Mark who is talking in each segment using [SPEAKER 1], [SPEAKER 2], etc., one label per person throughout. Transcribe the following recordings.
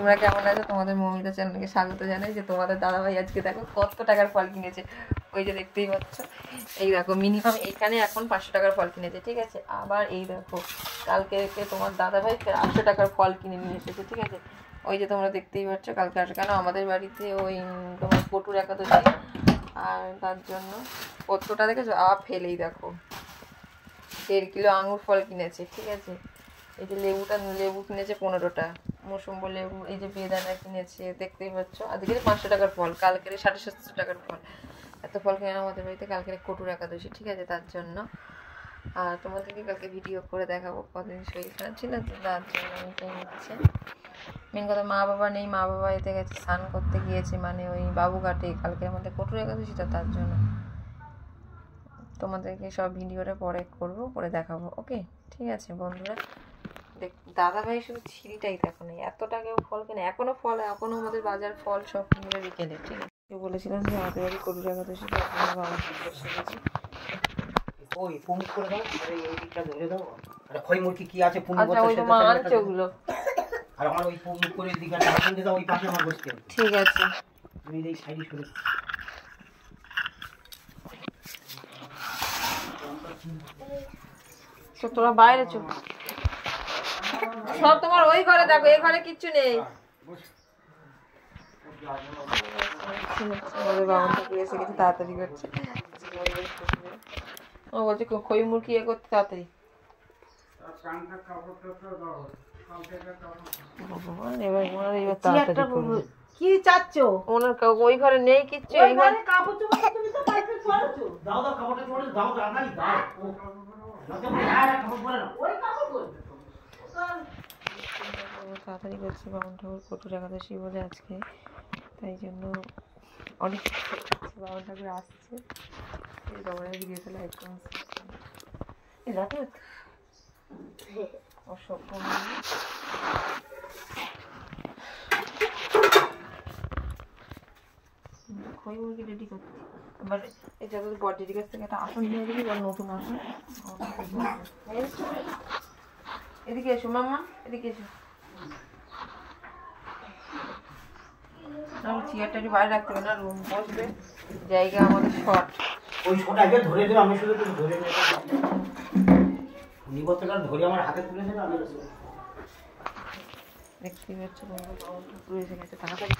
[SPEAKER 1] তোমরা কেমন আছো? তোমাদের মৌমিতা চ্যানেলকে স্বাগত জানাই। যে তোমাদের দাদাভাই আজকে দেখো কত টাকার ফল কিনেছে, ওই যে দেখতেই পাচ্ছ। এই দেখো মিনিমাম এখানে এখন 500 টাকার ফল কিনেছে, ঠিক আছে। আবার এই দেখো কালকে তোমার দাদাভাই 800 টাকার ফল কিনে নিয়ে এসেছে, ঠিক আছে। ওই যে তোমরা দেখতেই পাচ্ছ কালকে আসো কেন আমাদের বাড়িতে ওই তোমার কটুর একাদশী, আর তার জন্য কতটা দেখেছো ফেলেই দেখো 1.5 কিলো আঙুর ফল কিনেছে, ঠিক আছে। এই যে লেবু কিনেছে 15টা, মৌসুম্বি লেবু, এই যে বেদানা কিনেছে দেখতেই পাচ্ছ। আজকে 500 টাকার ফল, কালকের 750 টাকার ফল। এত ফল কিনে আমাদের বাড়িতে কালকের কটুর একাদশী, ঠিক আছে, তার জন্য। আর তোমাদেরকে কালকে ভিডিও করে দেখাবো, কতদিন শরীর খারাপ ছিল তো তার জন্য এটাই হচ্ছে মেন কথা। মা বাবা নেই, মা বাবা এতে গেছে স্নান করতে গিয়েছে, মানে ওই বাবুঘাটে। কালকে আমাদের কটুর একাদশীটা, তার জন্য তোমাদেরকে সব ভিডিওটা পরে করবো, করে দেখাবো, ওকে ঠিক আছে বন্ধুরা। দাদাভাই শুধু ছিঁড়িটাই দেখো না, এত টাকাও ফল কেনে, এখনো আমাদের বাজার ফল সব কিনবে বিকেলে, ঠিক আছে। বলেছিলাম যে আমাদের বাড়ি কটুর একাদশী, বাবা শিখেছি।
[SPEAKER 2] ওই পুমি করে দাও, এই দিকটা ধরে দাও। আরে খই মুরগি কি আছে পুমি
[SPEAKER 1] করতে, ওই মা আনছে ওগুলো।
[SPEAKER 2] আর আমার ওই পুমি করে দিকে ঢাকা দিয়ে দাও, ওই পাশে আমার বসতে।
[SPEAKER 1] ঠিক আছে,
[SPEAKER 2] তুমি এই সাইডে সরে।
[SPEAKER 1] তো তোরা বাইরে চো, সব তোমার ওই ঘরে দেখো, এই ঘরে কিচ্ছু নেই। তাড়াতাড়ি করছে, ও বলছে খই মুরগি ইয়ে করতে তাড়াতাড়ি।
[SPEAKER 3] কি চাচ্ছ?
[SPEAKER 1] ওনার ওই ঘরে নেই কিচ্ছু, এই ঘরে তাড়াতাড়ি করছে। বামন ঠাকুর কটুর একাদশী বলে আজকে, তাই জন্য অনেক বামন ঠাকুর আসছে। ভিডিওতে লাইক অসভ্য খই মুরগি রেডি করতে। এবার এই যাদের বডির কাছ থেকে একটা আসন নিয়ে দিবি, বা নতুন আসন। এদিকে এসো মামা, এদিকে এসো। চেয়ারটা একটু বাইরে রাখতে হবে না, রুম বসবে জায়গা আমাদের শর্ট।
[SPEAKER 2] ওই ছোটাকে ধরে দেবে, আমি শুধু তুমি ধরে নেবে। নিবতটা ধরে আমার হাতে তুলে দেবে, আমি
[SPEAKER 1] দেখতেই পাচ্ছ বন্ধু বামন ঠাকুর এসে গেছে। তাড়াতাড়ি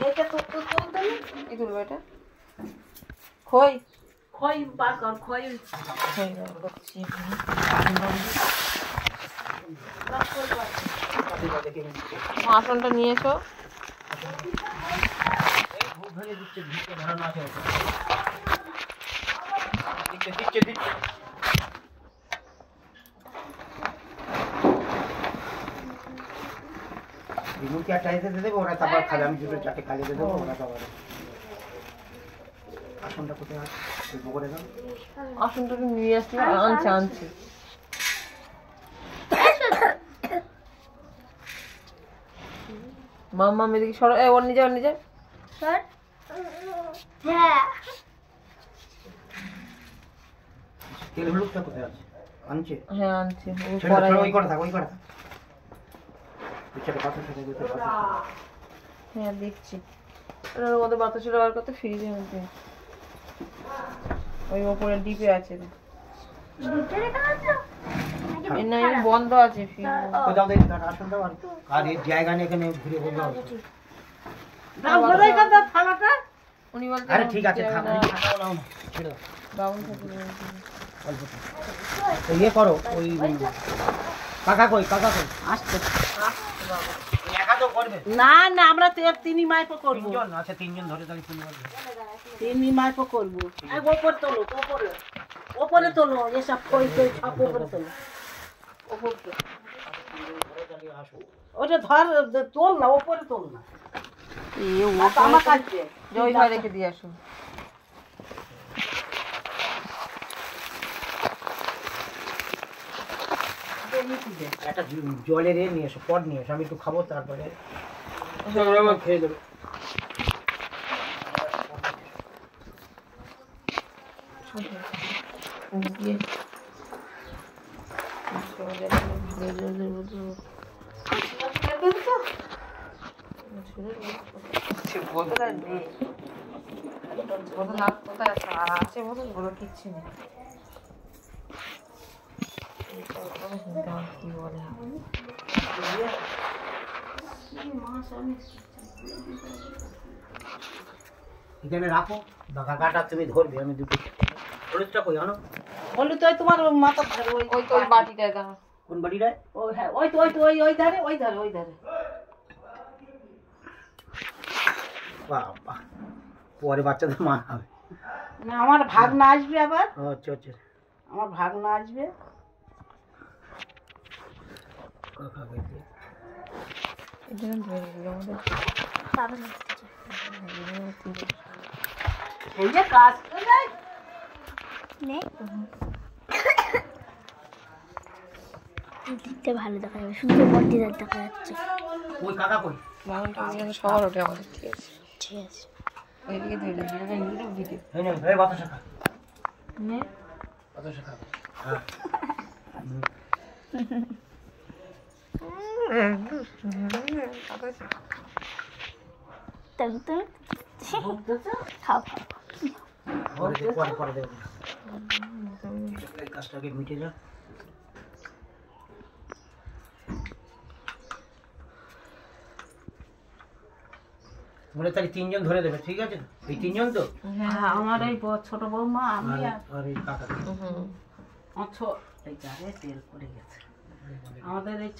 [SPEAKER 3] এটা তো চলতে নেই।
[SPEAKER 1] কি তুলবো এটা? খই
[SPEAKER 3] খই বার কর, খই
[SPEAKER 1] খই বার করছি। আসনটা নিয়ে এসো।
[SPEAKER 2] ওরা তারপর খাবে, আমি দুটো চারটে খাইয়ে দেবো, ওরা তারপর। আসনটা কোথায় আছে করে দাও।
[SPEAKER 1] আসনটা নিয়ে আসছি, আনছি। মাম্মা এদিকে সরো, ওর নিজে
[SPEAKER 2] তেল হলুদটা কোথায় আছে? আনছে?
[SPEAKER 1] হ্যাঁ আনছি।
[SPEAKER 2] ওই করে থাক।
[SPEAKER 1] হ্যাঁ দেখছি, ওর মধ্যে বাতাসা বার করতে ফ্রিজের মধ্যে ওই ওপরে ডিপে আছে, না বন্ধ আছে ফ্রিজ।
[SPEAKER 2] আর এই জায়গা নিয়ে এখানে ঘুরে বলবো।
[SPEAKER 1] উনি বলতে
[SPEAKER 2] আরে ঠিক আছে, ইয়ে করো। ওই কাকা কই আসছে
[SPEAKER 3] না না, আমরা তো তিনি মাইপো করবো।
[SPEAKER 2] আচ্ছা 3 জন ধরে তাহলে
[SPEAKER 3] তিনি মাইপো করবো। ওপরে তোলো এসব খই সব ওপরে তোলো। ওটা তোল না, ওপরে তোল না। আমার কাছে
[SPEAKER 1] ওই ঘরে রেখে দিয়ে আসো।
[SPEAKER 2] একটা জলের নিয়ে এসো, পট নিয়ে এসো, আমি একটু খাবো, তারপরে খেয়ে দেবো।
[SPEAKER 1] বলতে নেই বলতে না কোথায় আছে বলতে বলো কিচ্ছু নেই কি বলে
[SPEAKER 2] এখানে রাখো কাকাটা তুমি ধরবে আমি দুটো হলুদটা কই আনো
[SPEAKER 3] বলি তো তোমার মাথা ধারে ওই
[SPEAKER 1] ওই তো ওই বাটিটায় দাও
[SPEAKER 2] কোন বাড়িটায়
[SPEAKER 3] ওই হ্যাঁ ওই তো ওই ধারে ওই ধারে
[SPEAKER 2] বাবা পরে বাচ্চাদের মা হবে
[SPEAKER 3] না আমার ভাগনা আসবে আবার
[SPEAKER 2] আচ্ছা আচ্ছা
[SPEAKER 3] আমার ভাগনা আসবে এই যে কাজ করে
[SPEAKER 4] দেখতে ভালো দেখা যাবে, শুনতে বর্দিদার দেখা যাচ্ছে।
[SPEAKER 2] ওই কাকা কই
[SPEAKER 1] বাগানটা সবার ওঠে আমাদের ঠিক আছে
[SPEAKER 4] ঠিক আছে,
[SPEAKER 1] ওইদিকে ধরে ভিডিও
[SPEAKER 2] এই নে এই বাতাসা খা
[SPEAKER 3] নে
[SPEAKER 2] বাতাসা খা হ্যাঁ
[SPEAKER 4] তাহলে তুমি
[SPEAKER 3] ভুগতেছো
[SPEAKER 4] খাও খাও।
[SPEAKER 2] পরে দেবো এই কাজটাকে মিটে যা তোমরা তাহলে তিনজন ধরে দেবে ঠিক আছে এই তিনজন তো
[SPEAKER 3] হ্যাঁ আমার এই ছোট বৌমা আমি
[SPEAKER 2] আর এই কাকা
[SPEAKER 3] আমার এই জারে তেল পড়ে গেছে আমাদের এই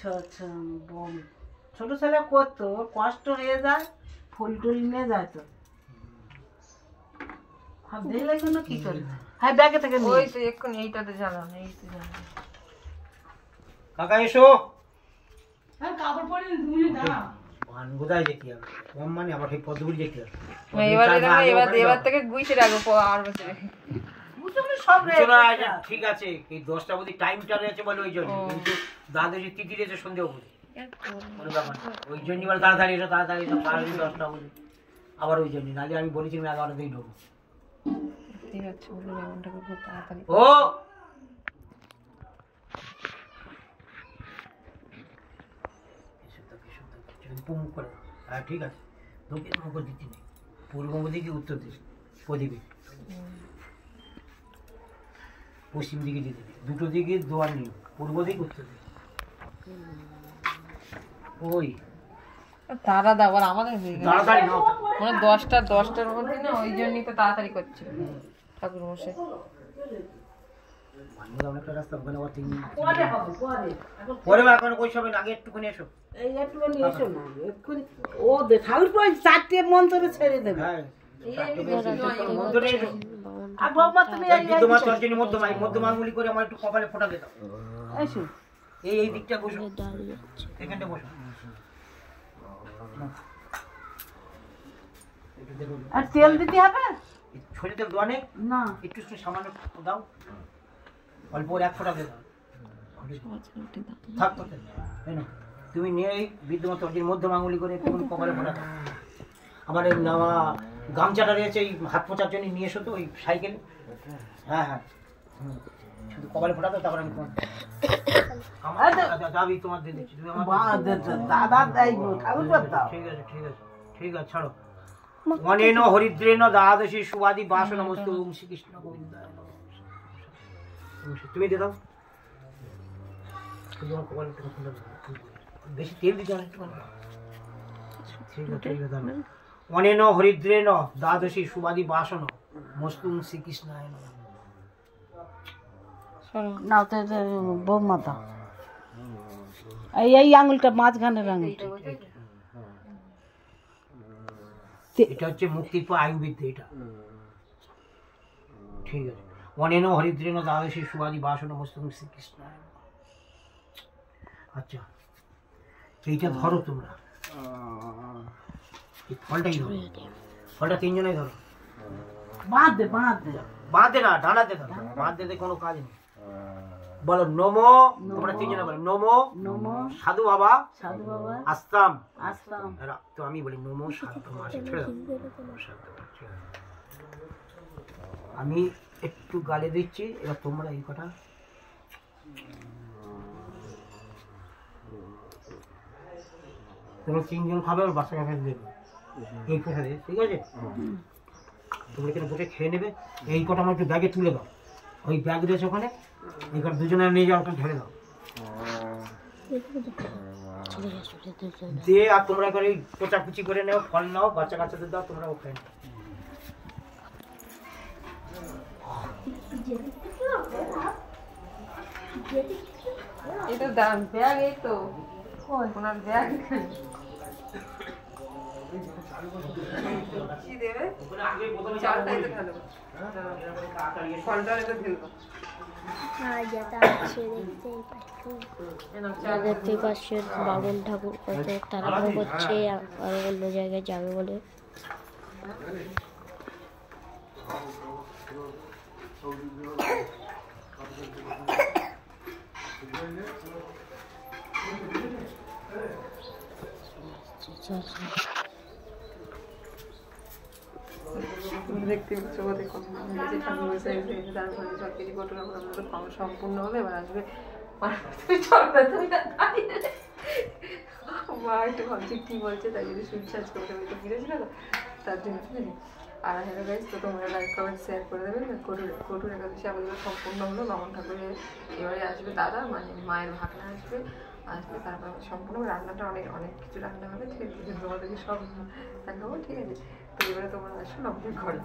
[SPEAKER 3] ছোট ছেলে করতো ওর কষ্ট হয়ে যায় ফুল টুল নিয়ে যায় তো আর দেখলে জন্য কি করে হ্যাঁ ব্যাগে থেকে
[SPEAKER 1] ওই তো এক্ষুনি এইটাতে জ্বালানো এই তো জ্বালানো
[SPEAKER 2] কাকা এসো
[SPEAKER 3] হ্যাঁ কাপড় পরে তুমি দাও
[SPEAKER 2] পান কোথায় যেতে হবে কম মানে আবার সেই পদ্মগুলি যেতে হবে
[SPEAKER 1] এবার থেকে গুইছে রাখবো আর বছরে
[SPEAKER 3] সব
[SPEAKER 2] ঠিক আছে এই 10টা অবধি টাইমটা রয়েছে বলে ওই জন্য কিন্তু দাদু যে তিথি রয়েছে সন্ধ্যে অবধি কোনো ব্যাপার না। ওই জন্য বলে তাড়াতাড়ি এসো 10টা অবধি আবার ওই জন্য নাহলে আমি বলেছি আমি 11টাতেই ঢুকবো
[SPEAKER 1] ঠিক আছে বলে যেমনটা খুব তাড়াতাড়ি
[SPEAKER 2] ও মুখ করে দাও। হ্যাঁ ঠিক আছে দক্ষিণ মুখ দিচ্ছি নেই পূর্ব দিকে উত্তর দিকে প্রদীপে পশ্চিম দিকে দিতে দুটো দিকে দোয়ার নিয়ম পূর্ব দিক উত্তর দিক ওই
[SPEAKER 1] তারা দাও আর আমাদের হয়ে গেল
[SPEAKER 2] তাড়াতাড়ি নাও
[SPEAKER 1] মানে 10টার মধ্যে না ওই জন্যই তো তাড়াতাড়ি করছে ঠাকুর মশাই
[SPEAKER 2] অনেকটা রাস্তা ওখানে আবার 3
[SPEAKER 3] পরে হবে
[SPEAKER 2] পরে বা এখন কই সবে আগে একটুখানি এসো
[SPEAKER 3] এই একটুখানি এসো না এক্ষুনি ও ঠাকুর পরে 4টে মন্ত্র ছেড়ে দেবে
[SPEAKER 2] হ্যাঁ মন্দিরে এসো
[SPEAKER 3] আর বাবা তুমি
[SPEAKER 2] তোমার তর্জনী মধ্যমা আঙ্গুলি করে আমার একটু কপালে ফোঁটা দে দাও
[SPEAKER 3] এসো
[SPEAKER 2] এই দিকটা বসো এখানটা বসো
[SPEAKER 3] আর তেল দিতে হবে
[SPEAKER 2] ছোট তেল দোয়া নেই
[SPEAKER 3] না
[SPEAKER 2] একটু সামান্য দাও অল্প 1 ফোঁটা দিয়ে দাও থাক তো তাই না তুমি নিয়ে এই বিদ্যমান তর্জনী মধ্যমা আঙ্গুলি করে একটু কপালে ফোঁটা দাও আমার এই নামা গামছাটা রয়েছে এই হাত পোছার জন্য নিয়ে এসো তো ওই সাইকেলে হ্যাঁ হ্যাঁ শুধু কপালে ফোটা তো তারপর আমি তোমার দাবি তোমার দিয়ে দিচ্ছি তুমি আমার
[SPEAKER 3] দাদা দেব ঠাকুর দাও
[SPEAKER 2] ঠিক আছে ঠিক আছে ছাড়ো অনেন হরিদ্রেন দ্বাদশী সুবাদি বাস নমস্তে ওম শ্রীকৃষ্ণ গোবিন্দ তুমি দিয়ে দাও শুধু আমার কপালে ফোটা বেশি তেল দিতে অনেক ঠিক আছে অনেন হরিদ্রেন দ্বাদশী সুবাদি বাসন মস্তুম শ্রীকৃষ্ণায় নমঃ
[SPEAKER 3] নাও তো বৌমা দাও এই আঙুলটা মাঝখানের আঙুলটা
[SPEAKER 2] এটা হচ্ছে মুক্তির পর আয়ুর্বেদ এটা ঠিক আছে অনেন হরিদ্রেন দ্বাদশী সুবাদি বাসন মস্তুম শ্রীকৃষ্ণায় নমঃ আচ্ছা এইটা ধরো তোমরা ফলটাই ধরো ফলটা 3 জনেই ধরো
[SPEAKER 3] বাঁধ দে
[SPEAKER 2] বাঁধে না ডানাতে ধরো বাঁধতে কোনো কাজ নেই বলো নমো তোমরা 3 জনে বলো নমো
[SPEAKER 3] নমো
[SPEAKER 2] সাধু বাবা
[SPEAKER 3] আসলাম
[SPEAKER 2] তো আমি বলি নমো সাধু মাসে ছেড়ে দাও আমি একটু গালে দিচ্ছি এবার তোমরা এই কথা তোমরা 3 জন খাবে আর বাচ্চা কাছে দেবে এই প্রসাদে, ঠিক আছে? তোমরা এখানে বসে খেয়ে নেবে। এই কটা আমার একটু ব্যাগে তুলে দাও, ওই ব্যাগ রয়েছে ওখানে, এই কটা দুজনে নিয়ে যাও, ওখানে ঢেলে দাও দিয়ে। আর তোমরা করে কোচাকুচি করে নেও, ফল নাও, বাচ্চা কাচ্চাদের দাও, তোমরা ওখানে
[SPEAKER 1] এই তো দাম ব্যাগ, এই তো ওনার ব্যাগ কি দেবে? চালটাই তো ভালো, ফলটা তো ফেলবো।
[SPEAKER 4] দেখতেই পাচ্ছেন বামুন ঠাকুর কত তাড়াহুড়ো করছে আর অন্য জায়গায় যাবে বলে।
[SPEAKER 1] দেখতে পাচ্ছ ওদের কত ঠাকুর বসে এসে তারপরে সব কিছু ঘটনা তো খাওয়া সম্পূর্ণ হবে। এবার আসবে মা একটু ভাবছি কি বলছে, তাই যদি শুনছে আজকে ওটা ওইটা ফিরেছিল তো তার জন্য, ঠিক আছে? আর হ্যালো গাইস, তো তোমরা লাইক কমেন্ট শেয়ার করে দেবে। কঠোর একাদশী আমাদের সম্পূর্ণ হলো। বামন ঠাকুরের এবারে আসবে দাদা, মানে মায়ের ভাগনা আসবে, তারপর সম্পূর্ণ রান্নাটা অনেক কিছু রান্না হবে, ঠিক আছে? তোমাদেরকে সব দেখাবো, ঠিক আছে? তো এবারে তোমরা আসো আমাদের ঘরে।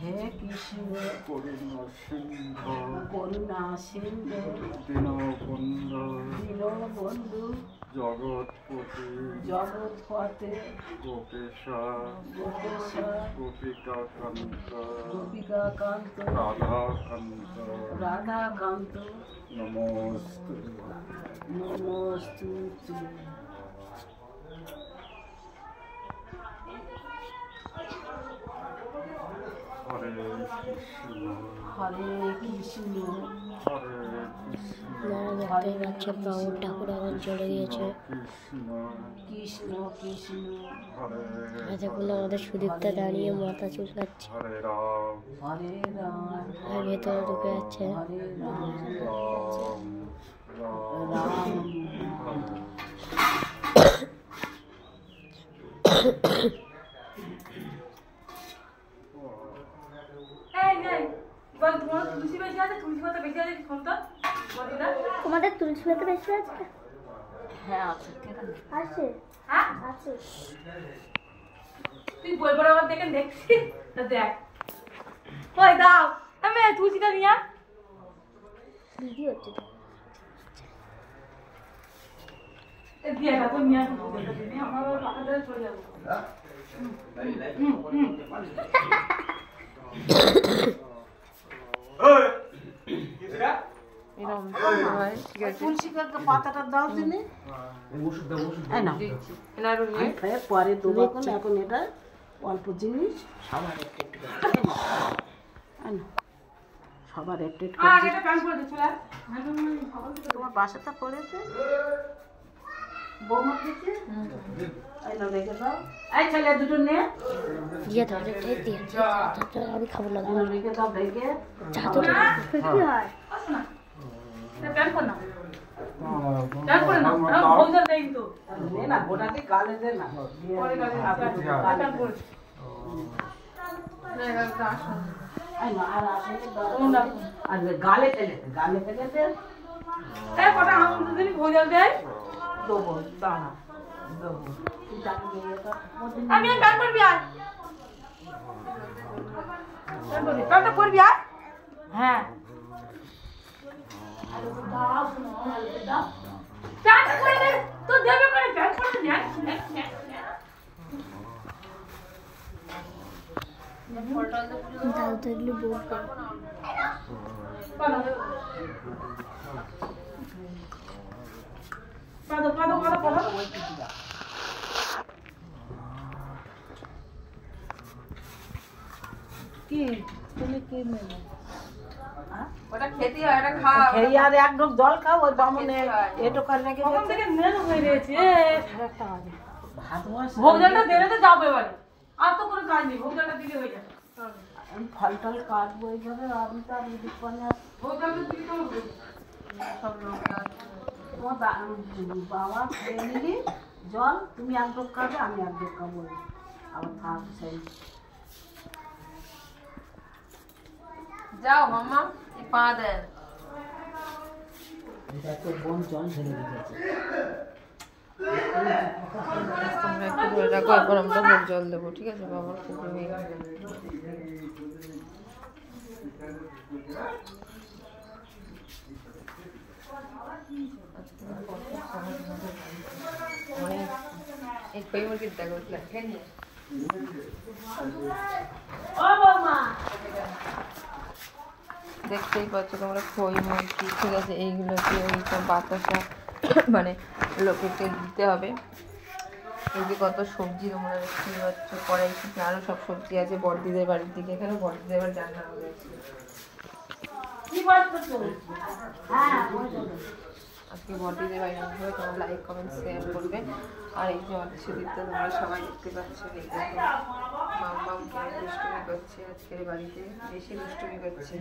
[SPEAKER 3] হে কৃষ্ণ করুণা সিন্ধু দীনবন্ধু জগৎপতে গোপেশ্বর গোপিকাকান্ত রাধাকান্ত নমস্তুতে। হরে কৃষ্ণ
[SPEAKER 4] দেখতেই পাচ্ছেন বামুন ঠাকুর এখন চলে গিয়েছে।
[SPEAKER 3] কৃষ্ণ কৃষ্ণ
[SPEAKER 4] এতক্ষণ আমাদের সুদীপটা দাঁড়িয়ে মাথা চুলকাচ্ছে,
[SPEAKER 3] হরে রাম
[SPEAKER 4] আর ভেতরে ঢুকে যাচ্ছে।
[SPEAKER 3] হরে রাম রাম
[SPEAKER 4] তোমাদের তুলসী পাতা বেশি আছে?
[SPEAKER 3] হ্যাঁ আছে
[SPEAKER 4] আছে আছে।
[SPEAKER 1] তুই বই পড়া আমার দেখে দেখছি তো দেখ, কই দাও আমি তুলসীটা নিয়া
[SPEAKER 4] ভিডিও হচ্ছে তো।
[SPEAKER 1] এই দিয়ে রাখো মিয়া, তুমি আমার পাখা ধরে চলে যাবো।
[SPEAKER 3] তুলসী পাতাটা দাও দিনে পরে দেবো। এখন এটা অল্প জিনিস, সবার সবার একটু তোমার বাসাটা পড়েছে বৌমা দিচ্ছে, রেখে দাও। এই ছেলে দুটো নে
[SPEAKER 4] দিয়ে দাও, আমি খাবো না।
[SPEAKER 3] রেখে দাও, রেখে
[SPEAKER 4] কি হয়?
[SPEAKER 3] না গোটাতে গালে দে না, আর গালে টেলে গালে টেলে দে।
[SPEAKER 1] ভোজন দেয়
[SPEAKER 3] দেবো দাঁড়া দেবো।
[SPEAKER 1] আমি প্যান করবি আর
[SPEAKER 3] প্যান্টটা পরবি আর হ্যাঁ
[SPEAKER 4] দাও তো এগুলো বলবো
[SPEAKER 3] কি তুমি কি নেবে
[SPEAKER 1] ওটা খেতে হয়, ওটা খা।
[SPEAKER 3] খেয়ে আর এক ঢোক জল খাও ওই বামনে এটো করে রেখে
[SPEAKER 5] ভোগ জলটা দিলে তো যাবো এবারে, আর তো কোনো কাজ নেই, ভোগ জলটা দিলে হয়ে যাবে।
[SPEAKER 3] আমি ফল টল কাটবো এইভাবে আমি তো আর দোকানে
[SPEAKER 5] ভোগ জলটা দিলে তো হবে।
[SPEAKER 1] সব লোক
[SPEAKER 3] তোমার বাবা খেয়ে নিলি জল তুমি এক ঢোক খাবে আমি এক ঢোক খাবো আবার থাক সেই
[SPEAKER 1] যাও মাম্মা, এই পা দেন।
[SPEAKER 3] তো বোন জল ঢেলে দিয়েছে
[SPEAKER 1] তোমরা একটু ধরে রাখো, এরপর আমরা ভোগ জল দেবো, ঠিক আছে? বাবার খুব হয়ে গেছে। এই কই মুরগির দেখো খেয়ে নিয়ে দেখতেই পাচ্ছ তোমরা খই মুরগি, ঠিক আছে? এইগুলোকে ওই সব বাতাসা মানে লোকেকে দিতে হবে। এই যে কত সবজি তোমরা দেখতেই পাচ্ছ, কড়াই থেকে আরও সব সবজি আছে বড়দিদের বাড়ির দিকে। এখানে বড়দিদের বাড়ি রান্না হবে আজকে বড়দিদের বাড়ি রান্না হবে। তোমরা লাইক কমেন্ট শেয়ার করবে। আর এই যে অর্থদীপ্ত তোমরা সবাই দেখতে পাচ্ছ, এই দেখো মাম্মাম কেমন দুষ্টুমি করছে আজকের বাড়িতে, বেশি দুষ্টুমি করছে।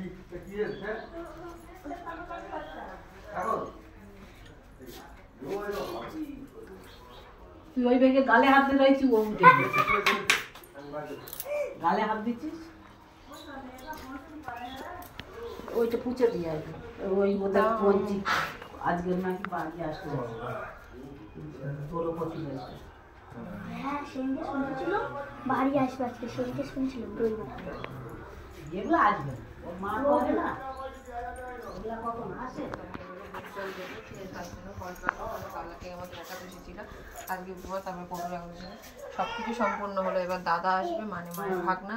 [SPEAKER 3] তুই ওই ব্যাগে গালে হাত দিয়ে রয়েছি ও উঠে গালে হাত দিচ্ছিস ওইটা পুঁছে দিয়ে আসবে ওই ওদের পঞ্চি আজকের নাকি বাড়ি আসতে তোর ওপর থেকে
[SPEAKER 4] হ্যাঁ সেদিনকে শুনেছিল বাড়ি আসবে আজকে, সেদিনকে শুনছিল রবিবার।
[SPEAKER 3] যেগুলো আসবে ওর মা বলে না ওগুলা কখন আসে
[SPEAKER 1] আজকে বুয়া তারপরে পনেরো আগস্ট সব কিছু সম্পূর্ণ হলো। এবার দাদা আসবে মানে মায়ের ভাগনা,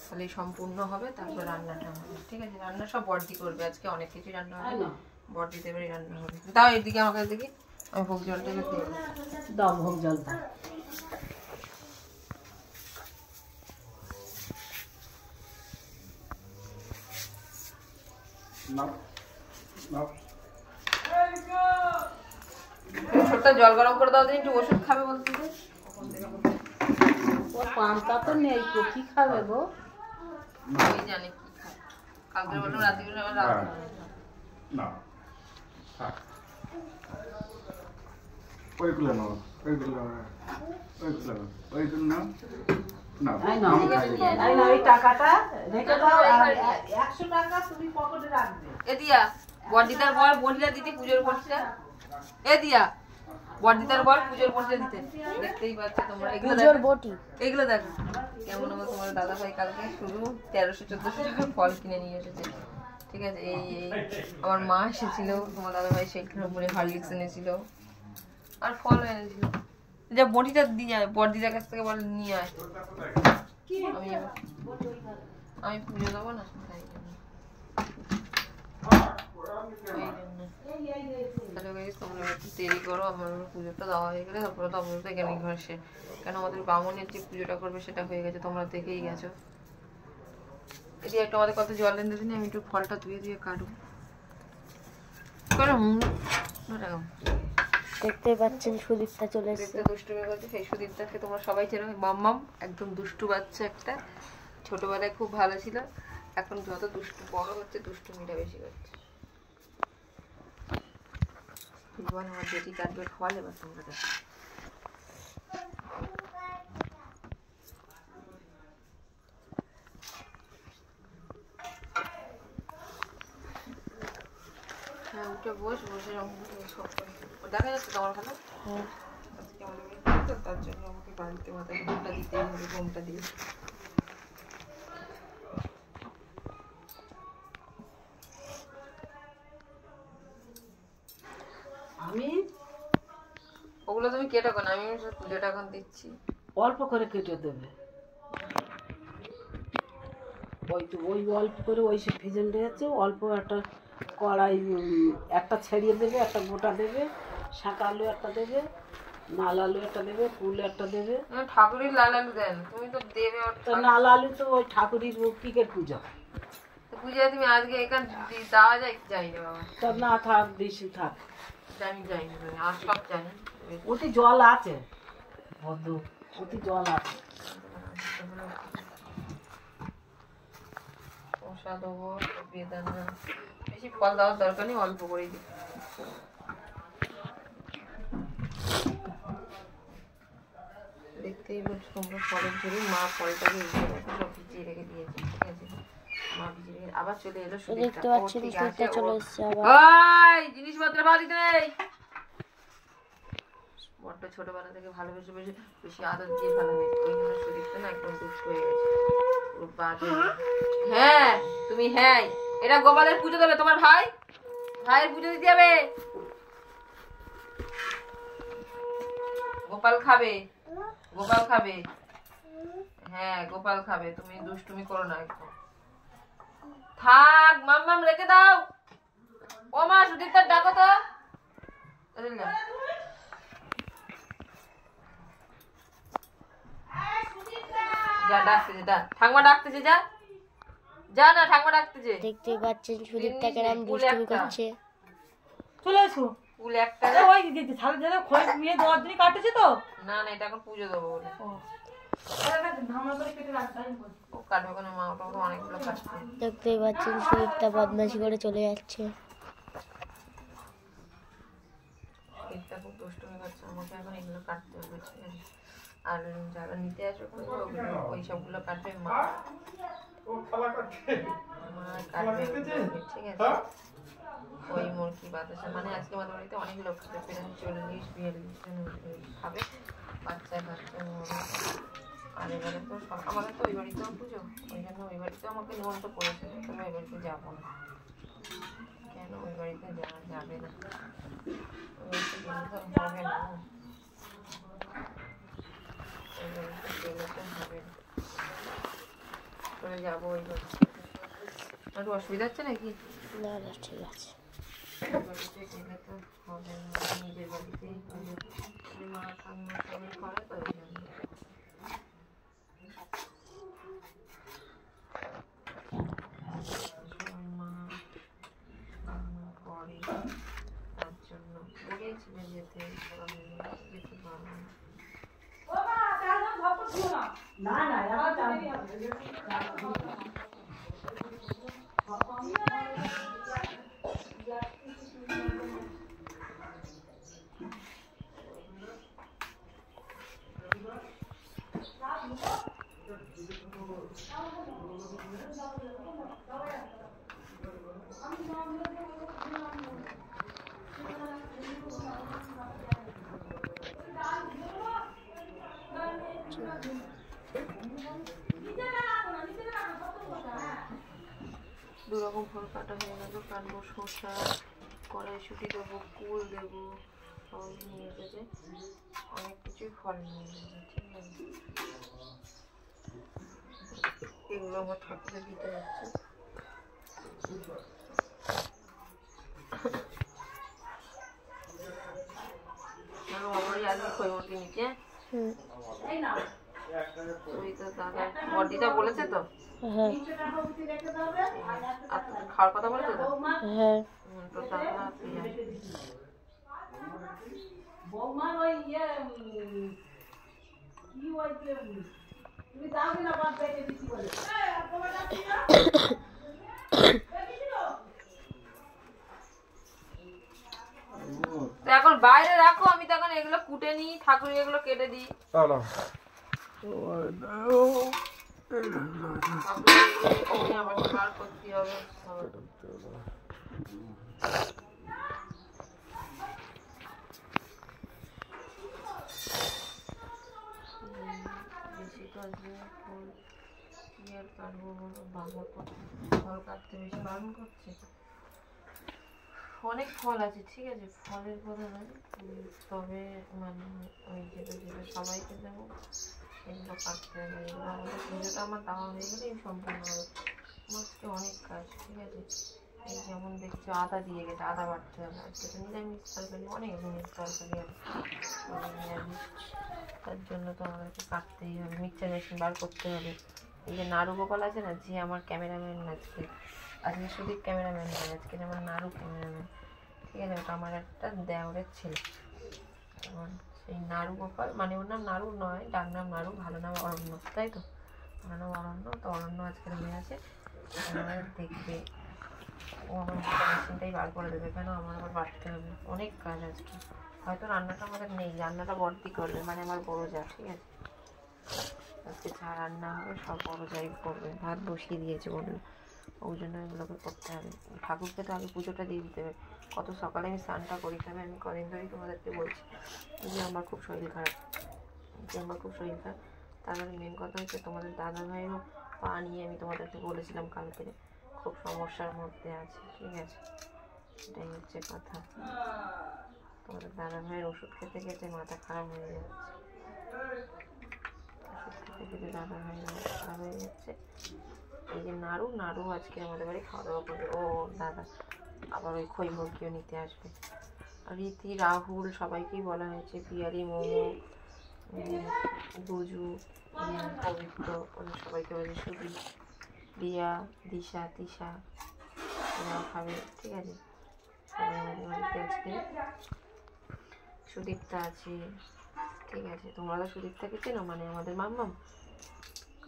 [SPEAKER 1] তাহলে সম্পূর্ণ হবে। তারপর রান্নাটা হবে, ঠিক আছে? রান্না সব বড়দি করবে আজকে, অনেক কিছু রান্না হবে, বড়দি দেবেরই রান্না হবে। তাও এদিকে আমার কাছে দেখি, আমি ভোগ জলটা দিয়ে
[SPEAKER 3] দাও ভোগ জল দাও
[SPEAKER 1] ছোট্ট জল গরম করে দাও দিন, একটু ওষুধ খাবে বলতে।
[SPEAKER 3] ওর পান্তা তো নেই তো কি খাবে গো
[SPEAKER 1] আমি জানি কি খায়। কালকে বললাম রাতে বলে আমার রাতে
[SPEAKER 6] না ওইগুলো না ওইগুলো ওইগুলো না ওইগুলো না না
[SPEAKER 3] তাই না তাই না ওই টাকাটা রেখে দাও আর 100 টাকা তুমি পকেটে রাখবে
[SPEAKER 1] এ দিয়া বড়দিদার বল বলিলা দিতে পুজোর বলছিলা। এ দিয়া বড়দিদার বল পুজোর বলছিলা দিতে। দেখতেই পাচ্ছ তোমরা এগুলো
[SPEAKER 4] পুজোর
[SPEAKER 1] দেখো,
[SPEAKER 4] বটি
[SPEAKER 1] এগুলো দেখো কেমন হবে। তোমার দাদা ভাই কালকে শুধু 1300-1400 টাকার ফল কিনে নিয়ে এসেছে, ঠিক আছে? এই আমার মা এসেছিল, তোমার দাদা ভাই সেইখানে উপরে হরলিক্স এনেছিল আর ফল এনেছিল। যা বটিটা দিয়ে আয়, বড়দিদার কাছ থেকে বল নিয়ে আয়। আমি পুজো দেবো না, তাই জন্য। তাহলে গাইস তোমরা একটু দেরি করো, আমার পুজোটা দেওয়া হয়ে গেলে তারপরে তো আমরা তো এখানে ঘর সে, কেন আমাদের বামুনের যে পুজোটা করবে সেটা হয়ে গেছে, তোমরা দেখেই গেছো। এটি একটু আমাদের কত জল এনে দিন, আমি একটু ফলটা ধুয়ে ধুয়ে কাটবো।
[SPEAKER 4] দেখতে পাচ্ছেন সুদীপটা চলে এসেছে।
[SPEAKER 1] দেখতে দুষ্টুমি করছে, সেই সুদীপটাকে তোমরা সবাই চেনো। মাম্মাম একদম দুষ্টু বাচ্চা একটা, ছোটবেলায় খুব ভালো ছিল, এখন যত দুষ্টু বড় হচ্ছে দুষ্টুমিটা বেশি করছে। আমার বেটি কাটবে ফল, এবার তোমরা দেখো। হ্যাঁ উঠে বস, বসে দেখা যাচ্ছে তোমার ভালো। আজকে আমাদের তার জন্য আমাকে বাড়িতে মাথায় ঘুমটা দিতেই হবে, ঘুমটা দিয়ে ওগুলো তুমি কেটে কোন, আমি পুজোটা এখন দিচ্ছি।
[SPEAKER 3] অল্প করে কেটে দেবে, ওই অল্প করে ওই সব ভিজেন রয়েছে, অল্প একটা কড়াই একটা ছেড়িয়ে দেবে, একটা গোটা দেবে, শাঁকা আলু একটা দেবে, নাল আলু একটা দেবে, কুল একটা দেবে।
[SPEAKER 1] ঠাকুরের লাল আলু দেন, তুমি তো দেবে।
[SPEAKER 3] তো নাল আলু তো ওই ঠাকুরের কিকের পূজা,
[SPEAKER 1] পূজায় তুমি আজকে এখানে দেওয়া যায় যাই না বাবা,
[SPEAKER 3] তো না থাক বেশি থাক,
[SPEAKER 1] আমি যাই না, আর সব জানি।
[SPEAKER 3] ওতে জল আছে ভদ্র, ওতে জল আছে।
[SPEAKER 1] শসা দেবো, বেদানা, বেশি ফল দেওয়ার দরকার নেই, অল্প করেই দিই। দেখতেই বেশ সুন্দর ফলের ঝুড়ি। মা ফলটাকে সব ভিজিয়ে রেখে দিয়েছে, ঠিক আছে? মা ভিজিয়ে রেখে আবার চলে এলো।
[SPEAKER 4] দেখতে পাচ্ছেন সুদীপটা চলে এসছে আবার।
[SPEAKER 1] জিনিসপত্র বাড়িতে নেই। বড্ড ছোটবেলা থেকে ভালোবেসে বেশি বেশি আদর দিয়ে ভালোবেসে, ওই জন্য সুদীপটা না একদম দুষ্ট হয়ে গেছে। হ্যাঁ তুমি, হ্যাঁ এটা গোপালের পুজো দেবে, তোমার ভাইয়ের পুজো দিতে যাবে। গোপাল খাবে, হ্যাঁ গোপাল খাবে, তুমি দুষ্টুমি করো না একদম। থাক মাম্মাম, রেখে দাও। ও মা, সুদীপটার ডাকো তো। যা ডাকতেছে, ঠাকুমা ডাকতেছে, যা না, ঠাকুমা ডাকতেছে।
[SPEAKER 4] দেখতে পাচ্ছেন সুদীপটাকে নাম দুষ্টুমি করছে।
[SPEAKER 5] চলে এসো।
[SPEAKER 1] ফুল একটা
[SPEAKER 5] ওই দিদি থালে ধরে খই নিয়ে দেওয়ার জন্য কাটেছে তো।
[SPEAKER 1] না না, এটা এখন পুজো দেবো বলে।
[SPEAKER 5] ধামা করে কেটে রাখতে
[SPEAKER 1] ও কাটবে কোনো, মা ওটা অনেকগুলো কাটবে।
[SPEAKER 4] দেখতেই পাচ্ছেন সুদীপটা বদমাশি করে চলে যাচ্ছে।
[SPEAKER 1] এটা খুব দুষ্টুমি করছে, আমাকে এখন এগুলো কাটতে হবে, ঠিক আছে? আর যারা নিতে আসবে ওই সবগুলো কাটবে মা, কাটবে, ঠিক আছে? ওই মুরগি বাতাসা মানে আজকে আমাদের বাড়িতে অনেক লোক খাবে, প্রায় 40-42 জন খাবে, বাচ্চা কাচ্চা। আর এবারে তো আমাদের তো ওই বাড়িতেও পুজো, ওই জন্য ওই বাড়িতেও আমাকে নিমন্ত্রণ করেছে, তবে ওই বাড়িতে যাবো না। কেন ওই বাড়িতে যাওয়া যাবে না? ওই বাড়িতে গেলে তো হবে না, ওই বাড়িতে গেলে তো হবে না। চলে যাবো ওই বাড়িতে। একটু অসুবিধা হচ্ছে নাকি?
[SPEAKER 4] না না ঠিক আছে।
[SPEAKER 1] বাড়িতে গেলে তো হবে না, নিজের বাড়িতেই হবে। মা ঠাকুমা সবাই করে তো, ওই জন্য। মা করে, তার জন্য বলেছিল যেতে, যেতে পারবো না।
[SPEAKER 3] না না
[SPEAKER 1] দুরকম ফল কাটা হয়ে গেল, কাটবো শসা, কড়াইশুঁটি দেবো, কুল দেবো, সব নিয়ে এসেছে, অনেক কিছুই ফল নিয়ে এসেছে, ঠিক আছে? এগুলো আমার ঠাকুরে দিতে যাচ্ছে। আমার আজকে খই মুরগি নিচে ওই তো দাদা বডিটা বলেছে তো,
[SPEAKER 4] হ্যাঁ
[SPEAKER 1] আর খাওয়ার কথা বলেছে তো,
[SPEAKER 4] হ্যাঁ
[SPEAKER 1] তো দাদা
[SPEAKER 3] বৌমার ওই ইয়ে কি ওই তুমি যাবে না বাদ থেকে দিচ্ছি বলে
[SPEAKER 1] এখন বাইরে রাখো, আমি তখন এগুলো কুটে নিই, ঠাকুর এগুলো কেটে দিই। আবার বার করতে হবে। বেশি কাটবে ফুল কি আর কাটবো বলো, বাবা ফল কাটতে বেশি বারণ করছে। অনেক ফল আছে, ঠিক আছে, ফলের কথা নয়, তবে মানে ওই যেটা সবাইকে দেবো এগুলো কাটতে হবে। এগুলো আমাদের পুজোটা আমার দেওয়া হয়ে গেলে সম্পূর্ণ হবে। আজকে অনেক কাজ, ঠিক আছে। এই যেমন দেখছো আদা দিয়ে গেছে, আদা বাটতে হবে। আজকে তো নিরামিষ তরকারি, অনেক নিরামিষ তরকারি আছে, নিরামিষ, তার জন্য তো আমাদেরকে কাটতেই হবে, মিক্সচার মেশিন বার করতে হবে। এই যে নাড়ু গোপাল আছে না, যে আমার ক্যামেরাম্যান, আজকে সুদীপ ক্যামেরাম্যান নয়, আজকে আমার নাড়ু ক্যামেরাম্যান, ঠিক আছে। ওটা আমার একটা দেওরের ছেলে। এবার সেই নাড়ু গোপাল, মানে ওর নাম নাড়ু নয়, ডাক নাম নাড়ু, ভালো নাম অরণ্য, তাই তো, ভালো নাম অরণ্য। তো অরণ্য আজকে হয়ে আছে, দেখবে ও আমার মেশিনটাই বার করে দেবে, কেন আমার আবার বাড়তে হবে, অনেক কাজ আজকে। হয়তো রান্নাটা আমাদের নেই, রান্নাটা বড়দি করবে, মানে আমার বড় যা, ঠিক আছে। আজকে যা রান্না হবে সব বড় যাই করবে, ভাত বসিয়ে দিয়েছে বললো, ওই জন্য এগুলোকে করতে হবে। ঠাকুরকে তো আগে পুজোটা দিয়ে দিতে হবে। কত সকালে আমি স্নানটা করি, তবে আমি কদিন ধরেই তোমাদেরকে বলছি যে আমার খুব শরীর খারাপ, তার মেন কথা হচ্ছে তোমাদের দাদা ভাইয়েরও পা নিয়ে আমি তোমাদেরকে বলেছিলাম কালকে, খুব সমস্যার মধ্যে আছে, ঠিক আছে। এটাই হচ্ছে কথা। তোমাদের দাদা ভাইয়ের ওষুধ খেতে খেতে মাথা খারাপ হয়ে যাচ্ছে, ওষুধ খেতে খেতে দাদা ভাইয়ের মাথা খারাপ হয়ে যাচ্ছে। এই যে নাড়ু আজকে আমাদের বাড়ি খাওয়া দাওয়া করবে। ও দাদা আবার ওই খই মুরগিও নিতে আসবে। রীতি, রাহুল সবাইকেই বলা হয়েছে, পিয়ারি, মোমো, গুজু, পবিত্র, সবাইকে বলেছে, সুদীপ, রিয়া, দিশা, তিশা, ওরাও খাবে, ঠিক আছে। সবাই আমাদের বাড়িতে আজকে, সুদীপটা আছে, ঠিক আছে। তোমরা তো সুদীপটাকে চেনো, মানে আমাদের মাম্মাম,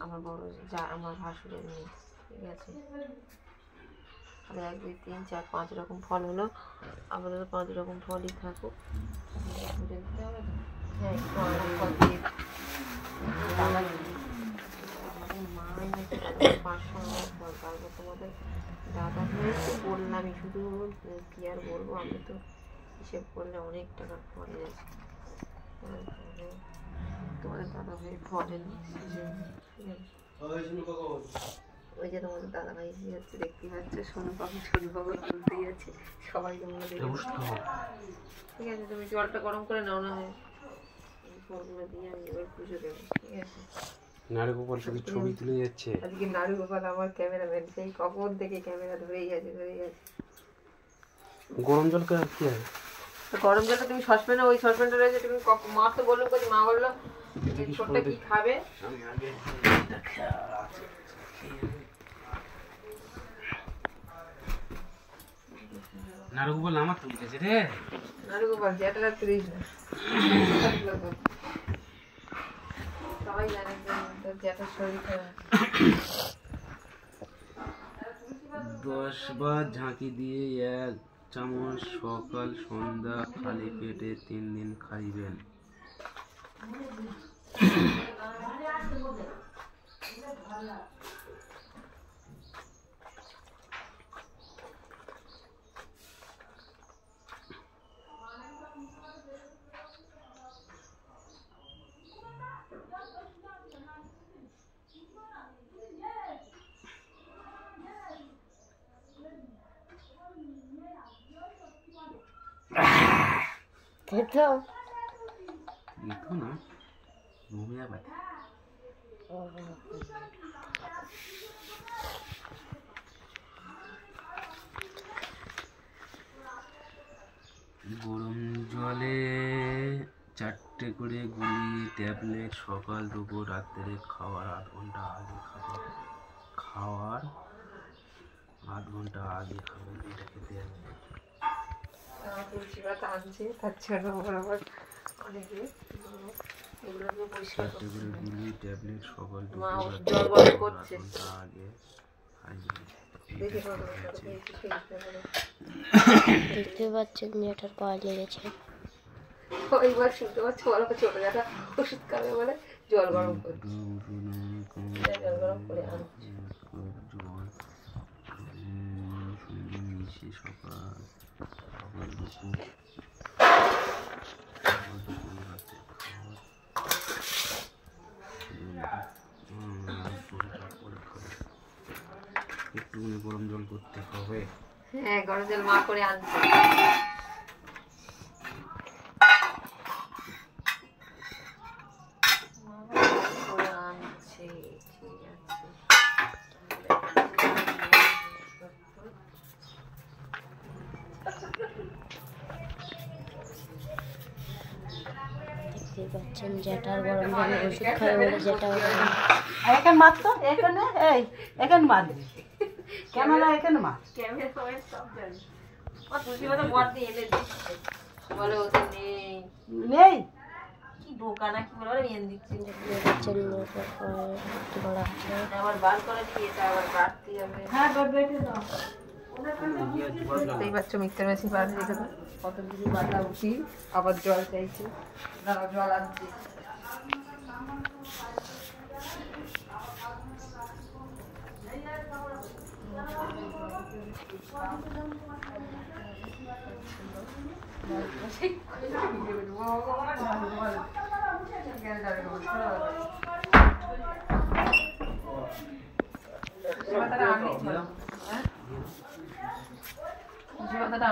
[SPEAKER 1] আমার বড় যা, আমার ভাসুরের মেয়ে, ঠিক আছে। তাহলে 1 2 3 4 5 রকম ফল হলো, আপাতত 5 রকম ফলই থাকুক। হ্যাঁ, ফল দিয়ে মাই নাকি 500 ফল, তারপর তোমাদের দাদা হয়েছে বললামই, শুধু কি আর বলবো, আমি তো হিসেব করলে অনেক টাকার ফল আছে। তোমাদের দাদা ভাই ফলের, ওই যে তোমাদের দাদা ভাই হচ্ছে, দেখতে পাচ্ছে, সোনু বাবু তুলতেই আছে, সবাই তোমরা দেখে, ঠিক আছে। তুমি জলটা গরম করে নাও না, হয় এই ফলগুলো দিয়ে আমি এবার পুজো দেবো, ঠিক আছে।
[SPEAKER 7] নাড়ু গোপাল শুধু ছবি তুলে যাচ্ছে
[SPEAKER 1] আজকে নাড়ু গোপাল আমার ক্যামেরাম্যান, সেই কখন থেকে ক্যামেরা ধরেই আছে।
[SPEAKER 7] গরম জল কি হয়?
[SPEAKER 1] গরম জলটা তুমি সসপ্যানে, ওই সসপ্যানটা রয়েছে, তুমি মা তো বললো, মা বললো ছোটটা কি খাবে,
[SPEAKER 7] আমি আগে নাড়ু গোপাল আমার তুলতেছে রে,
[SPEAKER 1] নাড়ু গোপাল যেটা তুলিস না, সবাই জানে তোর জ্যাঠার শরীর খারাপ।
[SPEAKER 7] 10 বার ঝাঁকি দিয়ে 1 চামচ সকাল সন্ধ্যা খালি পেটে 3 দিন খাইবেন।
[SPEAKER 4] খেতো
[SPEAKER 7] দেখো না ঘুমিয়ে পাতে গরম জলে 4টে করে গুলি ট্যাবলেট সকাল দুপুর রাত্রে খাওয়ার 8 ঘন্টা আগে খাবেন। খাওয়ার 8 ঘন্টা আগে খাবেন, এটা খেতে হবে।
[SPEAKER 1] তুলসী পাতা আনছে, তার জন্য আমার আবার অনেকে এগুলোকে পরিষ্কার
[SPEAKER 7] 4টে করে গুলি ট্যাবলেট সকাল
[SPEAKER 1] মা
[SPEAKER 7] দুপুর
[SPEAKER 1] জল গরম করছে,
[SPEAKER 7] 8 ঘন্টা আগে খাইবেন।
[SPEAKER 1] দেখে
[SPEAKER 4] দেখতে পাচ্ছেন যেটার পা লেগেছে।
[SPEAKER 1] ওইবার শুনতে পাচ্ছ, বলো ছোট জ্যাঠা ওষুধ খাবে বলে জল গরম করছে, জল গরম করে আনছে।
[SPEAKER 7] মিশে সকাল দুপুর রাতে একটু গরম জল করতে হবে।
[SPEAKER 1] হ্যাঁ গরম জল মা করে আনছে।
[SPEAKER 4] দেখতেই পাচ্ছেন জ্যাঠার গরম জলে ওষুধ খাবে বলে জ্যাঠা
[SPEAKER 3] এখানে মার তো, এখানে এই এখানে মার, ক্যামেরা এখানে মার।
[SPEAKER 1] বলে ওদের নেই
[SPEAKER 3] নেই
[SPEAKER 1] কি বোকা না কি বলে নিয়ে দিচ্ছি।
[SPEAKER 4] দেখতেই পাচ্ছেন একটু বড় আছে।
[SPEAKER 1] আবার বার করে দিয়েছে আবার বাড়তে যাবে।
[SPEAKER 3] হ্যাঁ বেটে দাও।
[SPEAKER 1] দেখতেই পাচ্ছ মিক্সার মেশিন বার রেখে দাও কত কিছু বাটা উঠি আবার জল চাইছে জল আনছি।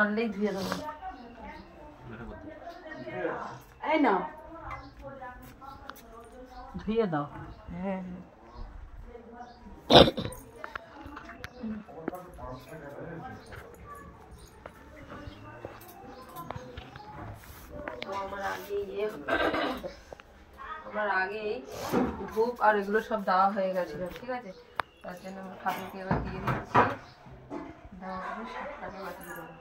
[SPEAKER 1] আনলেই ধুয়ে দেবো।
[SPEAKER 3] এই নাও ধুয়ে দাও।
[SPEAKER 1] হ্যাঁ আমার আগেই ধূপ আর এগুলো সব দেওয়া হয়ে গেছিল, ঠিক আছে? তার জন্য আমার ঠাকুরকে এবার দিয়ে দিচ্ছি। দেওয়া হবে 7 টাকা বাকি দেবো।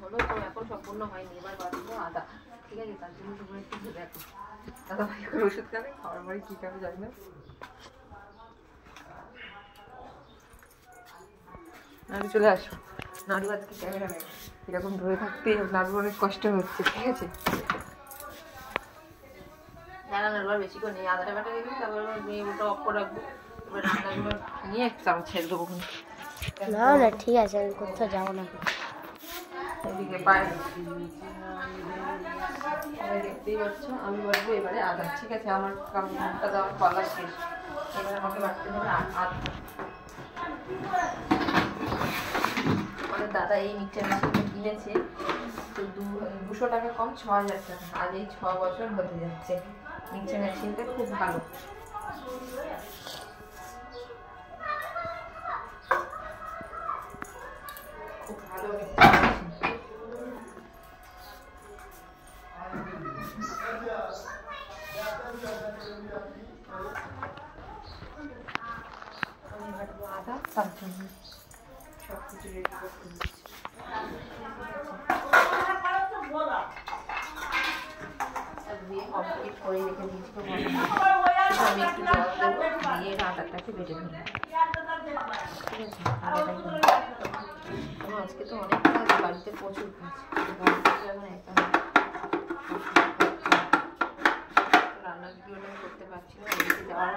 [SPEAKER 1] হলো তো এখন সম্পূর্ণ হয়নি, এবার বাড়বো আদা, ঠিক আছে? তার জন্য তোমরা একটু দেখো দাদা ভাই করে ওষুধ খাবে, খাওয়ার পরে কি খাবে জানি না। নাড়ু চলে আসো, নাড়ু আজকে ক্যামেরা নেই, এরকম ধরে থাকতেই নাড়ু অনেক কষ্ট হচ্ছে, ঠিক আছে? জানা নাড়ু আর বেশি করে নেই, আদাটা বাটা দিবি, তারপর ওটা অফ করে রাখবো, এবার রান্নাগুলো নিয়ে একটু চামচ ছেড়ে দেবো।
[SPEAKER 4] না না ঠিক আছে, আমি কোথাও যাবো না।
[SPEAKER 1] এদিকে পায়ে দেখতেই পাচ্ছ আমি বাড়বো এবারে আদা, ঠিক আছে? আমার কামটা দেওয়ার পালা শেষ, এবার আমাকে বাড়তে হবে আদা। আমাদের দাদা এই মিক্সচার মেশিনটা কিনেছে তো 200 টাকা কম 6000 টাকা, আজ এই 6 বছর হতে যাচ্ছে। মিক্সচার মেশিনটা খুব ভালো। খুব ভালো আদা, তার জন্য সব কিছু রেডি করতে হচ্ছে। দিয়ে কমপ্লিট করে রেখে দিয়েছি, আমি একটু জল দেবো, দিয়ে আদাটাকে বেটে নেবো, ঠিক আছে? আদাটাকে আজকে তো অনেক কাজ, বাড়িতে প্রচুর কাজ, রান্নার ভিডিওটা করতে পারছি না, যাওয়ার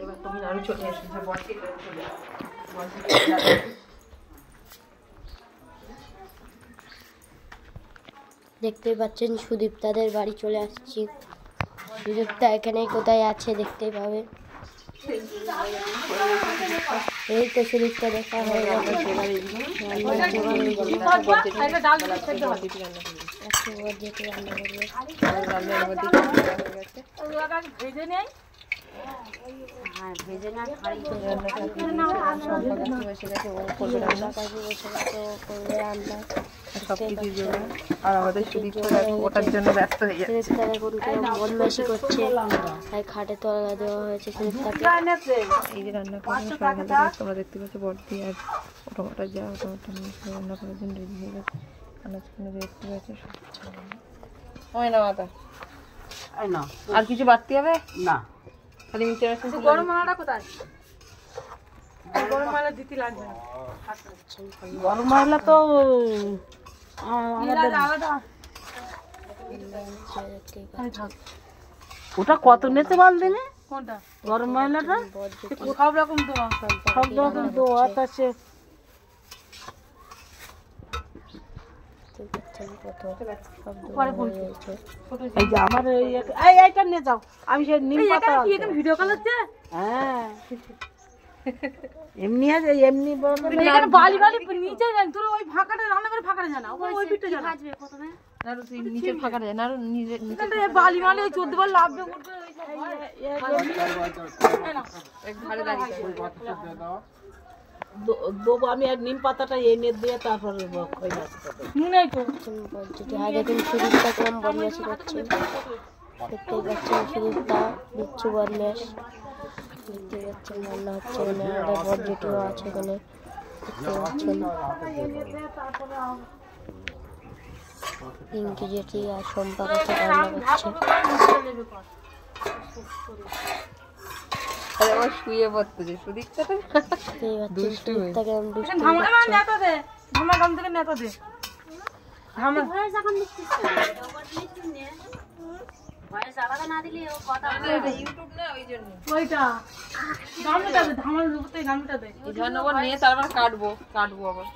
[SPEAKER 1] এবার তুমি আরো চলে এসেছো বলছি
[SPEAKER 4] দেখতেই পাচ্ছেন সুদীপ্তাদের বাড়ি চলে আসছি। সুদীপ্তা এখানে কোথায় আছে দেখতেই পাবে। এই তো সুদীপ্তা দেখা হয়ে গেছে।
[SPEAKER 1] আর আমাদের সুদীপ্তা ওটার জন্য ব্যস্ত হয়ে যাচ্ছে।
[SPEAKER 4] বদমাইশি করছে, তাই খাটে তলা দেওয়া হয়েছে সুদীপ্তাকে।
[SPEAKER 1] এই যে রান্না করবো তোমরা দেখতে পাচ্ছ বর্দি আর টমাটো যা টমাটো রান্না করার জন্য রেডি হয়ে গেছে। আনাজ কিনে দেখতে পাচ্ছ হয় না মাথা আর কিছু বাড়তি হবে
[SPEAKER 3] না
[SPEAKER 1] খালি মিক্সচার মেশিন।
[SPEAKER 5] গরম মশলাটা কোথায়? গরম মশলা দিতে লাগবে না।
[SPEAKER 3] গরম মশলা তো ওটা কত নিতে পারলি
[SPEAKER 5] কোনটা?
[SPEAKER 3] গরম মশলাটা
[SPEAKER 5] সব রকম তো
[SPEAKER 3] সব রকম দোয়া আছে। এই যে আমার এইটা নিয়ে যাও, আমি সে নিম পাতা
[SPEAKER 5] ভিডিও কল হচ্ছে।
[SPEAKER 3] হ্যাঁ এমনি আছে এমনি
[SPEAKER 5] এখানে বালি বালি নিচে যান তোর ওই ফাঁকাটা রান্না করে ফাঁকাটা জানা ওই পিঠটা জানা প্রথমে
[SPEAKER 1] আর তুই নিচের ফাঁকা যায় না আর নিজে
[SPEAKER 5] এখানটা বালি মালি 14 বার লাভবে উঠবে
[SPEAKER 1] এক ধারে দাঁড়িয়ে
[SPEAKER 3] দেবো আমি আর নিম পাতাটা এনে দিয়ে তারপরে
[SPEAKER 5] নুনাই তো
[SPEAKER 4] দেখুন সুদীপ্তা কেমন বদমাইশি করছে। দেখতেই পাচ্ছেন সুদীপ্তা বিচ্ছু বদমাস। দেখতে পাচ্ছেন রান্না হচ্ছে এখানে, আমাদের বদ্রিটিও আছে এখানে দেখতে পাচ্ছেন। পিঙ্কি জেঠি আর সম্পা কাছে রান্না করছে।
[SPEAKER 1] আবার শুয়ে পড়তেছে সুদীপ্তাটা।
[SPEAKER 4] দেখতেই পাচ্ছেন সুদীপ্তা কেমন দুষ্টু
[SPEAKER 5] ধামা
[SPEAKER 4] করছে।
[SPEAKER 5] নেতা দে ধামা গাম থেকে নেতা দে ধামা
[SPEAKER 1] ইউটিউব না ওই জন্য
[SPEAKER 5] ওইটা গামটা দে ধামার উপরে গামটা দে
[SPEAKER 1] বিধাননগর নিয়ে তারপর কাটবো আবার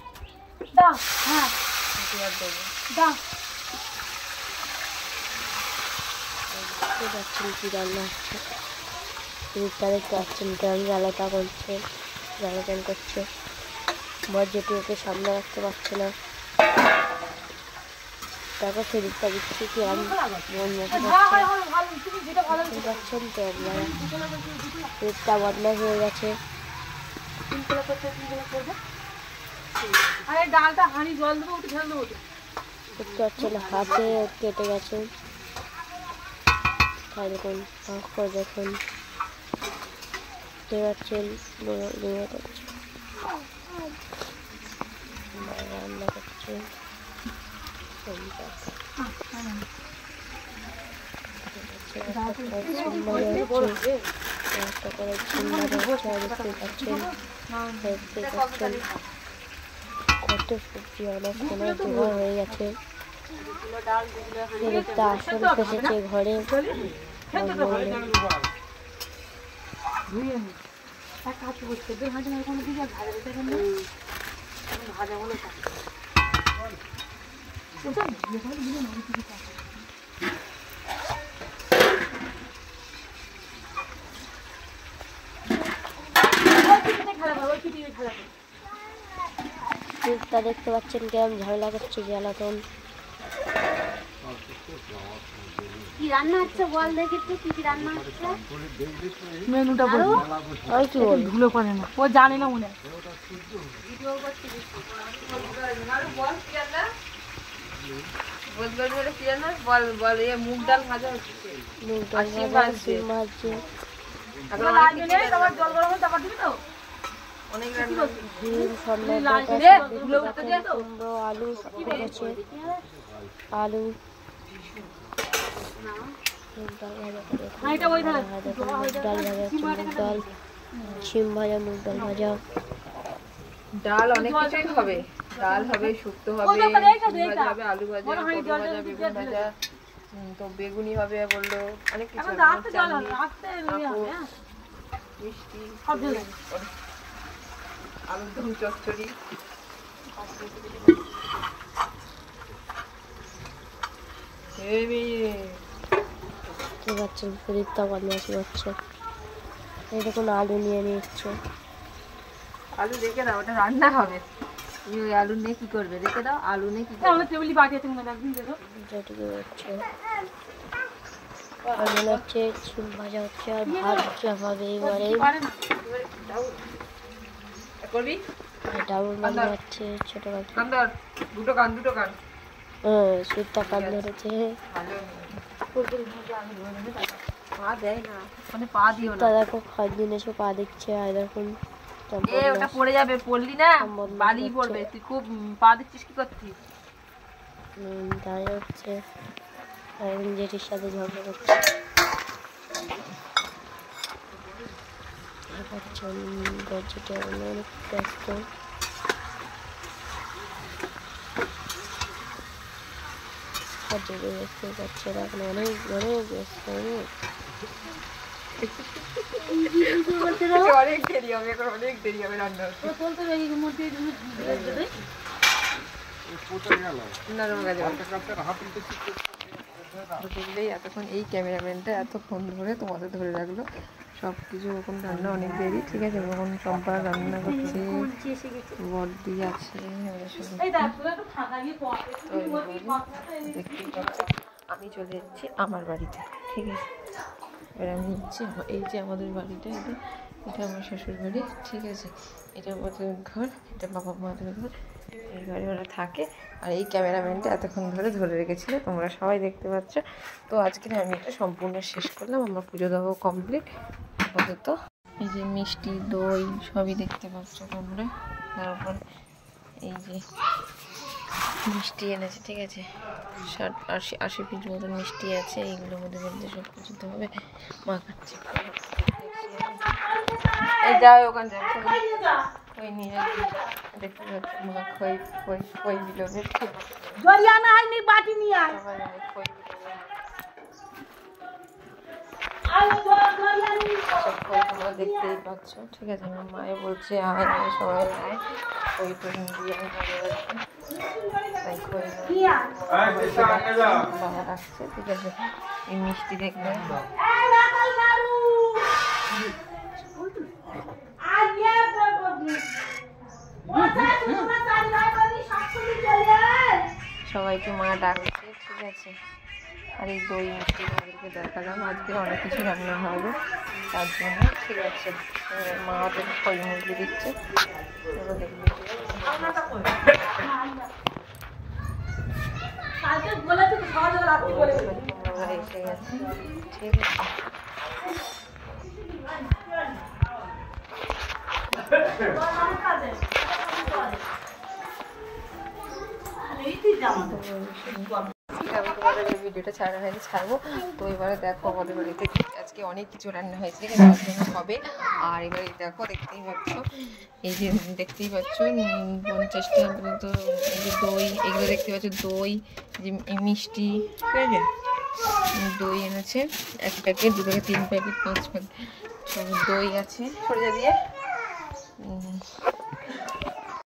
[SPEAKER 5] দা হ্যাঁ দা
[SPEAKER 4] দেখতে পাচ্ছেন কি রান্না হচ্ছে। সুদীপ্তা দেখতে পাচ্ছেন কেমন জ্বালাতা করছে, জ্বালাতন করছে। বরজেটি ওকে সামনে রাখতে পারছে না। তারপর সুদীপ্তা দিচ্ছি কি আমি পাচ্ছেন তো আপনারা। সুদীপ্তা বদমাশ হয়ে গেছে।
[SPEAKER 5] আরে ডালটা হাঁড়ি জল দেবো ওটা ঢেলে দেবো
[SPEAKER 4] দেখতে পাচ্ছেন হাতে কেটে গেছে। তাই দেখুন দেখুন দেখতে পাচ্ছেন করছে রান্না করছে। কত সবজি অনেক সময় জোগাড় হয়ে গেছে। সুদীপ্তা আসন বসেছে ঘরে। সুদীপ্তা দেখতে পাচ্ছেন কেমন ঝামেলা করছে জ্বালাতন।
[SPEAKER 8] কি রান্না হচ্ছে বল দেখি তো কি কি রান্না হচ্ছে
[SPEAKER 5] মেনুটা বল
[SPEAKER 4] ওই কি বল
[SPEAKER 5] ভুলো করে না ও জানে না মনে
[SPEAKER 1] বল মুগ ডাল ভাজা হচ্ছে।
[SPEAKER 4] মুগ ডাল ভাজা, সিম ভাজছে।
[SPEAKER 5] জল গরম হয়ে তারপর দিবি তো
[SPEAKER 1] অনেক রান্না
[SPEAKER 4] ডিম, কুমড়ো, আলু সব করেছে। আলু মুগ ডাল ভাজা মুগ ডাল ভাজা, সিম ভাজা, মুগ ডাল ভাজা।
[SPEAKER 1] ডাল অনেক কিছুই হবে। ডাল হবে, শুক্তো হবে, ডিম ভাজা হবে, আলু ভাজা, পটল ভাজা, বেগুন ভাজা, তো বেগুনি হবে বললো, অনেক কিছু
[SPEAKER 5] এখন
[SPEAKER 1] হবে,
[SPEAKER 5] রাখতে চলো, রাখতে ইয়ে হবে, হ্যাঁ।
[SPEAKER 1] মিষ্টি,
[SPEAKER 5] সব ঢেলে।
[SPEAKER 1] আলুর দম, চচ্চড়ি।
[SPEAKER 4] দেখতে পাচ্ছেন সুদীপ্তা বদমাশি করছে। এই দেখুন আলু নিয়ে নিচ্ছে।
[SPEAKER 1] আলু রেখে দাও, ওটা রান্না হবে। তুমি ওই আলু নিয়ে কি করবে? রেখে দাও, আলু নিয়ে কি করবে?
[SPEAKER 5] আমার টেবিলে বাটি আছে, মনে একদিন দেবো।
[SPEAKER 4] যেটুকু হচ্ছে আর মনে হচ্ছে চুল ভাজা হচ্ছে আর ভাত হবে এবারে।
[SPEAKER 5] পারে না।
[SPEAKER 1] করবি?
[SPEAKER 4] ডাবল মনে হচ্ছে ছোট কাকি।
[SPEAKER 1] কান ধর, দুটো কান।
[SPEAKER 4] হ্যাঁ, সুদীপ্তা কান ধরেছে।
[SPEAKER 1] পা দেয় না, মানে পা দিও
[SPEAKER 4] তা
[SPEAKER 1] না।
[SPEAKER 4] দেখো খাদ্য এসে পা দিচ্ছে। আর দেখুন
[SPEAKER 1] ওটা পড়ে যাবে, পড়লি না বালি পড়বে। তুই খুব পা দিচ্ছিস, কি করছিস?
[SPEAKER 4] তাই হচ্ছে জেঠির সাথে ঝগড়া করছে। দরজাটা অনেক ব্যস্ত। আর যেটা দেখতে পাচ্ছে এখন অনেক ব্যস্ত।
[SPEAKER 1] অনেক দেরি হবে, এখন অনেক দেরি হবে রান্না হতে।
[SPEAKER 5] বলতে হবে এই মধ্যে
[SPEAKER 1] দেখলেই এতক্ষণ এই ক্যামেরাম্যানটা এতক্ষণ ধরে তোমাদের ধরে রাখলো। সব কিছু ওরকম রান্না অনেক দেরি, ঠিক আছে। ওরকম চম্পা রান্না করছে, বড়দি আছে, দেখতেই পাচ্ছি। আমি চলে যাচ্ছি আমার বাড়িতে, ঠিক আছে। এবার আমি হচ্ছে এই যে আমাদের বাড়িটা, এটা আমার শ্বশুর বাড়ি, ঠিক আছে। এটা আমাদের ঘর, এটা বাবা মাদের ঘর। এই ঘরে ওরা থাকে। আর এই ক্যামেরাম্যানটা এতক্ষণ ধরে রেখেছিল, তোমরা সবাই দেখতে পাচ্ছ। তো আজকে আমি এটা সম্পূর্ণ শেষ করলাম। আমার পুজো দেওয়া কমপ্লিট আপাতত। এই যে মিষ্টি, দই সবই দেখতে পাচ্ছ তোমরা। তারপর এই যে মিষ্টি এনেছে, ঠিক আছে। 60 পিস মতো মিষ্টি আছে। এইগুলোর মধ্যে সব কিছু দিতে হবে। মা খাচ্ছে, এই যাও ওখানে যাও, খই নিয়ে দেখতে পাচ্ছি। মা খই বিলোবে,
[SPEAKER 5] জরিয়ানা হয়নি, বাটি নিয়ে আয়।
[SPEAKER 1] খই তোমরা দেখতেই পাচ্ছ, ঠিক আছে। আমার মায়ে বলছে আয় সবাই আয়, খই টই দিয়ে তাই খই বাবা রাখছে, ঠিক আছে। এই মিষ্টি দেখবে, সবাইকে মা ডাকছে, ঠিক আছে। আর এই দই মিষ্টি আমাদেরকে দেখালাম। আজকে অনেক কিছু রান্না হবে তার জন্য, ঠিক আছে। মা ওদের খই মুরগি দিচ্ছে, দেখবে এসে গেছে, ঠিক আছে। তোমাদের এই ভিডিওটা ছাড়া হয়নি, ছাড়বো। তো এবারে দেখো আমাদের বাড়িতে আজকে অনেক কিছু রান্না হয়েছে, ঠিক আছে। তার জন্য হবে। আর এবারে দেখো, দেখতেই পাচ্ছ, এই যে দেখতেই পাচ্ছ 50টা পর্যন্ত এই যে দই, এগুলো দেখতে পাচ্ছ দই, যে মিষ্টি, ঠিক আছে। দই এনেছে 1 প্যাকেট, 2 প্যাকেট, 3 প্যাকেট, 5 প্যাকেট সব দই আছে। সরে যা দিয়ে